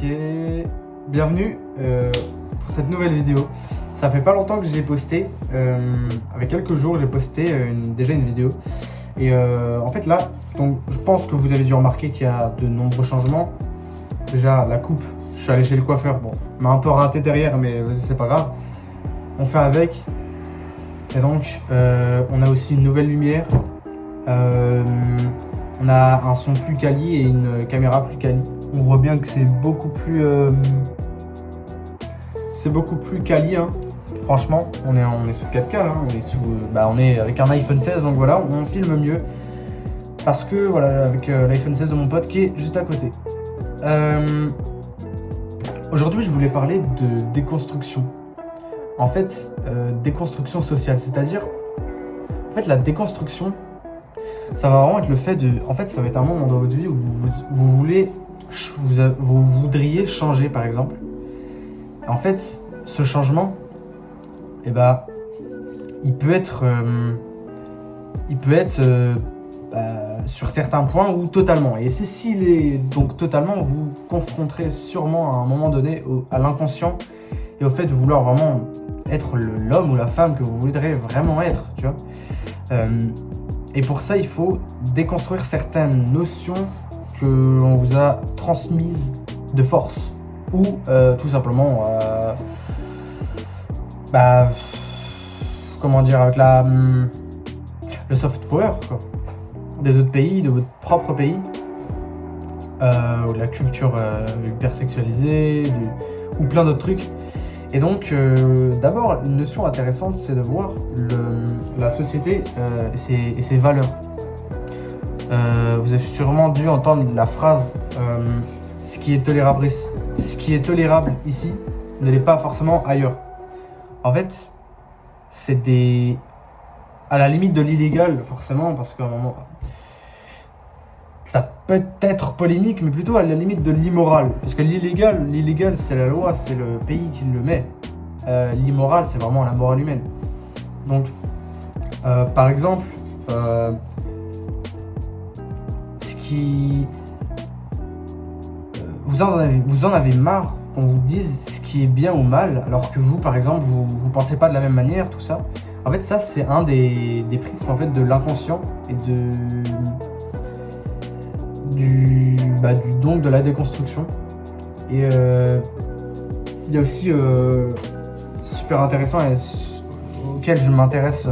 Ok, bienvenue pour cette nouvelle vidéo. Ça fait pas longtemps que j'ai posté, avec quelques jours j'ai posté déjà une vidéo. Et en fait là, donc, je pense que vous avez dû remarquer qu'il y a de nombreux changements. Déjà la coupe, je suis allé chez le coiffeur, bon, m'a un peu raté derrière mais vas-y c'est pas grave. On fait avec. Et donc on a aussi une nouvelle lumière. On a un son plus quali et une caméra plus quali. On voit bien que c'est beaucoup plus quali, hein. Franchement, on est sous 4K là, on est avec un iPhone 16, donc voilà, on filme mieux. Parce que voilà, avec l'iPhone 16 de mon pote qui est juste à côté. Aujourd'hui, je voulais parler de déconstruction. En fait, déconstruction sociale, c'est-à-dire, en fait, la déconstruction, ça va vraiment être le fait de, en fait, ça va être un moment dans votre vie où vous voudriez changer, par exemple. En fait, ce changement, eh ben, il peut être sur certains points ou totalement. Et s'il est donc totalement, vous confronterez sûrement à un moment donné à l'inconscient et au fait de vouloir vraiment être l'homme ou la femme que vous voudrez vraiment être, tu vois. Et pour ça, il faut déconstruire certaines notions que l'on vous a transmises de force ou tout simplement comment dire, avec le soft power quoi, des autres pays, de votre propre pays, ou de la culture hyper sexualisée ou plein d'autres trucs. Et donc d'abord une notion intéressante, c'est de voir la société et ses valeurs. Vous avez sûrement dû entendre la phrase ce qui est tolérable ici ne l'est pas forcément ailleurs. En fait, c'est à la limite de l'illégal, forcément, parce qu'à un moment, ça peut être polémique, mais plutôt à la limite de l'immoral. Parce que l'illégal, c'est la loi, c'est le pays qui le met. L'immoral, c'est vraiment la morale humaine. Donc, par exemple, vous en avez marre qu'on vous dise ce qui est bien ou mal, alors que vous, par exemple, vous pensez pas de la même manière, tout ça. En fait, ça, c'est un des prismes en fait, de l'inconscient et du don de la déconstruction. Et il y a aussi super intéressant et auquel je m'intéresse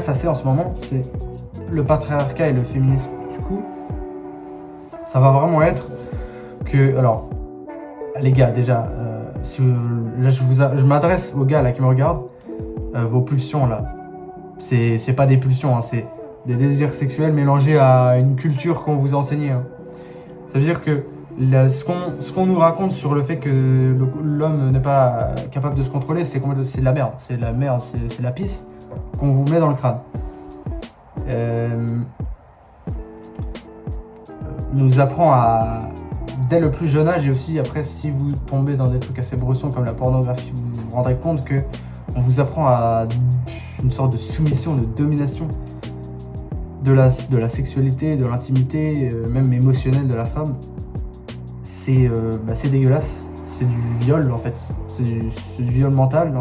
assez en ce moment, c'est le patriarcat et le féminisme. Du coup, ça va vraiment être que, alors, les gars, déjà, là, je m'adresse aux gars là qui me regardent, vos pulsions là, c'est pas des pulsions, hein, c'est des désirs sexuels mélangés à une culture qu'on vous a enseignée. Hein. Ça veut dire que ce qu'on nous raconte sur le fait que l'homme n'est pas capable de se contrôler, c'est de la merde. C'est de la merde, c'est la pisse qu'on vous met dans le crâne. Nous apprend dès le plus jeune âge, et aussi après si vous tombez dans des trucs assez bressons comme la pornographie, vous vous rendrez compte que on vous apprend à une sorte de soumission, de domination de la sexualité, de l'intimité, même émotionnelle de la femme. C'est dégueulasse, c'est du viol en fait, c'est du viol mental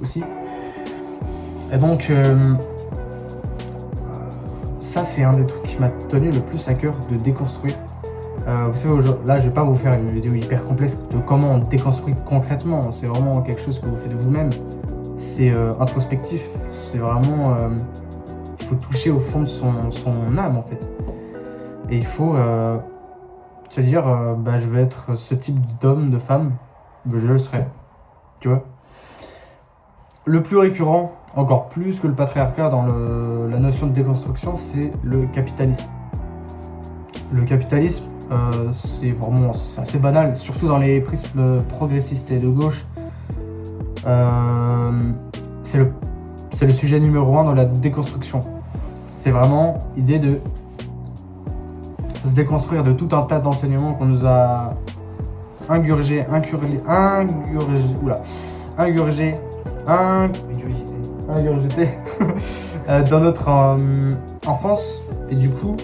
aussi. Et donc ça c'est un des trucs qui m'a tenu le plus à cœur de déconstruire. Vous savez, là je vais pas vous faire une vidéo hyper complexe de comment on déconstruit concrètement, c'est vraiment quelque chose que vous faites vous-même. C'est introspectif, c'est vraiment... il faut toucher au fond de son âme en fait. Et il faut se dire, je veux être ce type d'homme, de femme, je le serai. Tu vois. Le plus récurrent, encore plus que le patriarcat dans la notion de déconstruction, c'est le capitalisme. Le capitalisme, c'est assez banal, surtout dans les prismes progressistes et de gauche. C'est le sujet numéro 1 dans la déconstruction. C'est vraiment l'idée de se déconstruire de tout un tas d'enseignements qu'on nous a ingurgité dans notre enfance Et du coup,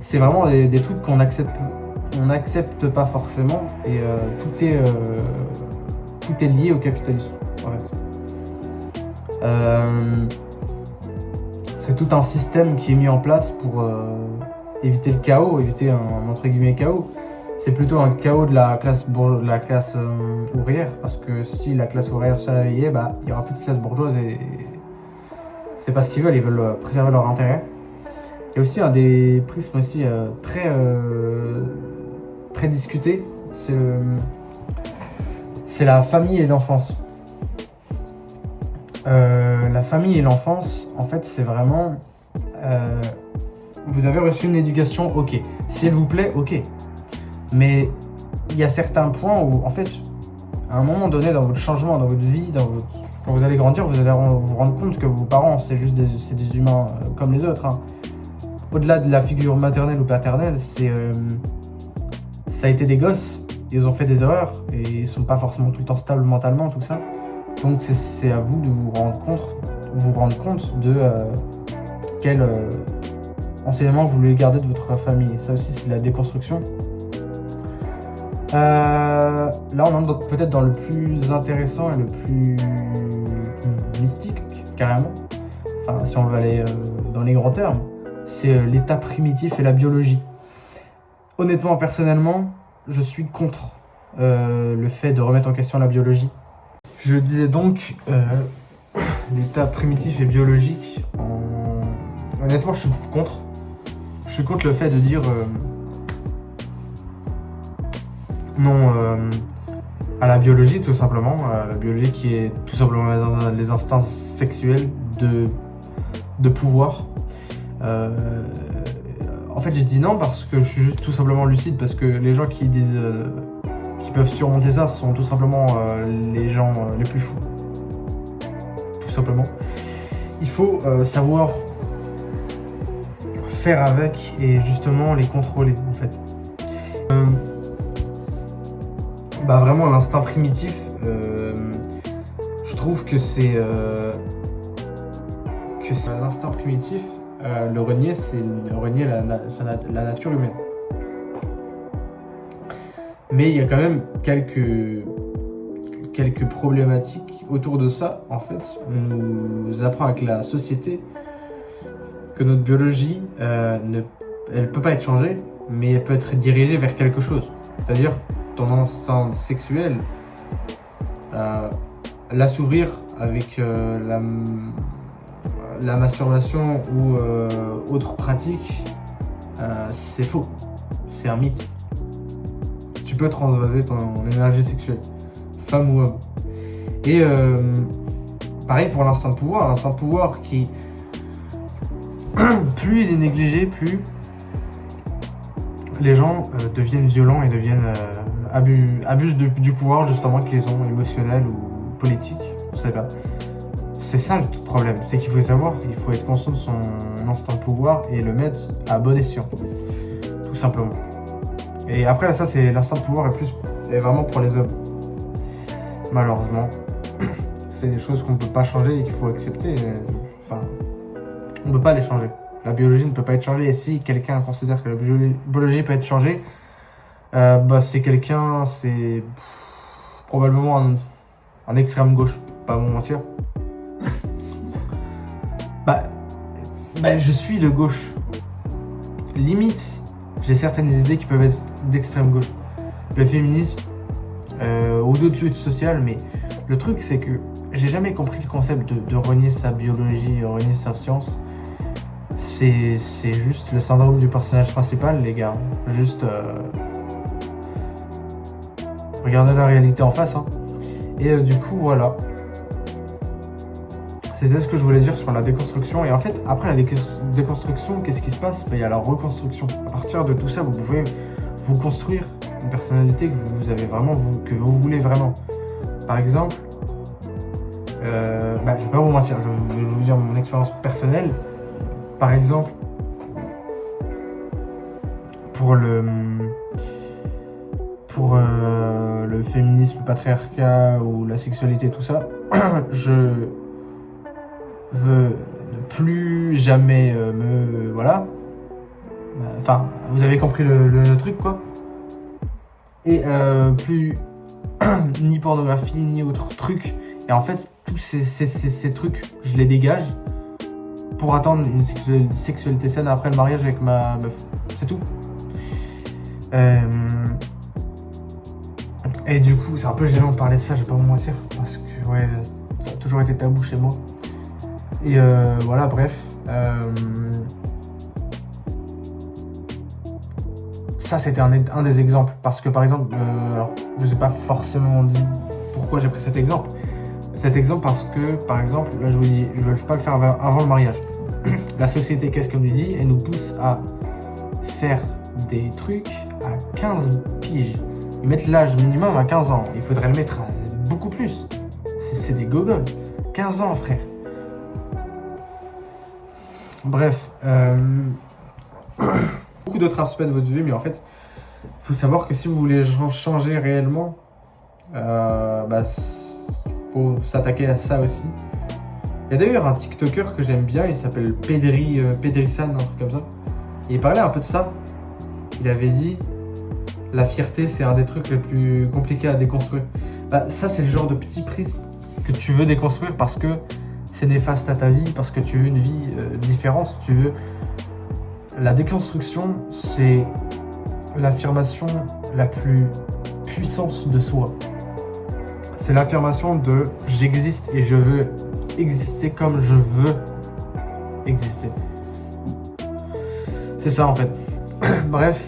c'est vraiment des trucs qu'on n'accepte pas forcément. Et tout est lié au capitalisme, en fait. C'est tout un système qui est mis en place pour éviter le chaos, éviter un entre guillemets chaos. C'est plutôt un chaos de la classe, ouvrière, parce que si la classe ouvrière se réveillait, il n'y aura plus de classe bourgeoise et c'est pas ce qu'ils veulent préserver leur intérêt. Il y a aussi un des prismes aussi très discuté, c'est la famille et l'enfance. La famille et l'enfance, en fait, c'est vraiment... vous avez reçu une éducation, ok. Si elle vous plaît, ok. Mais il y a certains points où, en fait, à un moment donné dans votre changement, dans votre vie, quand vous allez grandir, vous allez vous rendre compte que vos parents, c'est juste des humains comme les autres. Hein. Au-delà de la figure maternelle ou paternelle, ça a été des gosses. Ils ont fait des erreurs et ils sont pas forcément tout le temps stables mentalement, tout ça. Donc c'est à vous de vous rendre compte de quel enseignement vous voulez garder de votre famille. Ça aussi, c'est la déconstruction. Là, on entre peut-être dans le plus intéressant et le plus mystique, carrément. Enfin, si on veut aller dans les grands termes, c'est l'état primitif et la biologie. Honnêtement, personnellement, je suis contre le fait de remettre en question la biologie. Je disais donc, l'état primitif et biologique, honnêtement, je suis contre. Je suis contre le fait de dire non à la biologie, tout simplement. La biologie qui est tout simplement les instincts sexuels de pouvoir. En fait, j'ai dit non parce que je suis juste tout simplement lucide, parce que les gens qui disent qu'ils peuvent surmonter ça sont tout simplement les gens les plus fous. Tout simplement. Il faut savoir faire avec et justement les contrôler, en fait. Vraiment l'instinct primitif, je trouve que c'est l'instinct primitif, le renier, c'est renier la nature humaine. Mais il y a quand même quelques problématiques autour de ça. En fait, on nous apprend avec la société que notre biologie, elle peut pas être changée, mais elle peut être dirigée vers quelque chose. C'est-à-dire ton instinct sexuel, l'assouvir avec la masturbation ou autre pratique, c'est faux, c'est un mythe. Tu peux transvaser ton énergie sexuelle, femme ou homme. Et pareil pour l'instinct de pouvoir qui, plus il est négligé, plus les gens deviennent violents et abusent du pouvoir justement qu'ils ont, émotionnel ou politique, je sais pas. C'est ça le problème, c'est qu'il faut savoir, il faut être conscient de son instinct de pouvoir et le mettre à bon escient, tout simplement. Et après ça, c'est l'instinct de pouvoir est vraiment pour les hommes. Malheureusement, c'est des choses qu'on ne peut pas changer et qu'il faut accepter. Enfin, on ne peut pas les changer. La biologie ne peut pas être changée. Et si quelqu'un considère que la biologie peut être changée, c'est probablement un extrême gauche, pas vous mentir. Je suis de gauche. Limite, j'ai certaines idées qui peuvent être d'extrême gauche. Le féminisme ou d'autres luttes sociales, mais le truc c'est que j'ai jamais compris le concept de renier sa biologie, renier sa science. C'est juste le syndrome du personnage principal, les gars. Juste regardez la réalité en face. Hein. Et du coup, voilà. C'était ce que je voulais dire sur la déconstruction. Et en fait, après la déconstruction, qu'est-ce qui se passe ? Il y a la reconstruction. À partir de tout ça, vous pouvez vous construire une personnalité que vous avez vraiment, que vous voulez vraiment. Par exemple, je vais pas vous mentir, je vais vous dire mon expérience personnelle. Par exemple, pour le féminisme, le patriarcat ou la sexualité, tout ça, je veux ne plus jamais Enfin, vous avez compris le truc, quoi. Et plus ni pornographie, ni autre truc. Et en fait, tous ces trucs, je les dégage pour attendre une sexualité saine après le mariage avec ma meuf. C'est tout. Et du coup, c'est un peu gênant de parler de ça, je vais pas vous mentir. Parce que, ouais, ça a toujours été tabou chez moi. Et voilà, bref. Ça, c'était un des exemples. Parce que, par exemple, alors, je vous ai pas forcément dit pourquoi j'ai pris cet exemple. Cet exemple parce que, par exemple, là, je vous dis, je ne veux pas le faire avant le mariage. La société, qu'est-ce qu'elle nous dit? Elle nous pousse à faire des trucs à 15 piges. Ils mettent l'âge minimum à 15 ans. Il faudrait le mettre à beaucoup plus. C'est des gogoles. 15 ans, frère. Bref. Beaucoup d'autres aspects de votre vie, mais en fait, il faut savoir que si vous voulez changer réellement, faut s'attaquer à ça aussi. Il y a d'ailleurs un TikToker que j'aime bien, il s'appelle Pedrisan, un truc comme ça. Et il parlait un peu de ça. Il avait dit, la fierté, c'est un des trucs les plus compliqués à déconstruire. Ça, c'est le genre de petit prisme que tu veux déconstruire parce que c'est néfaste à ta vie, parce que tu veux une vie différente. Tu veux... La déconstruction, c'est l'affirmation la plus puissante de soi. C'est l'affirmation de « j'existe et je veux exister comme je veux exister ». C'est ça en fait. Bref,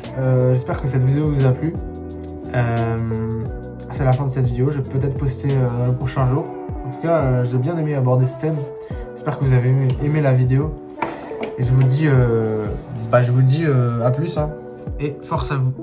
j'espère que cette vidéo vous a plu. C'est la fin de cette vidéo. Je vais peut-être poster le prochain jour. En tout cas, j'ai bien aimé aborder ce thème. J'espère que vous avez aimé la vidéo. Et je vous dis, à plus. Hein, et force à vous.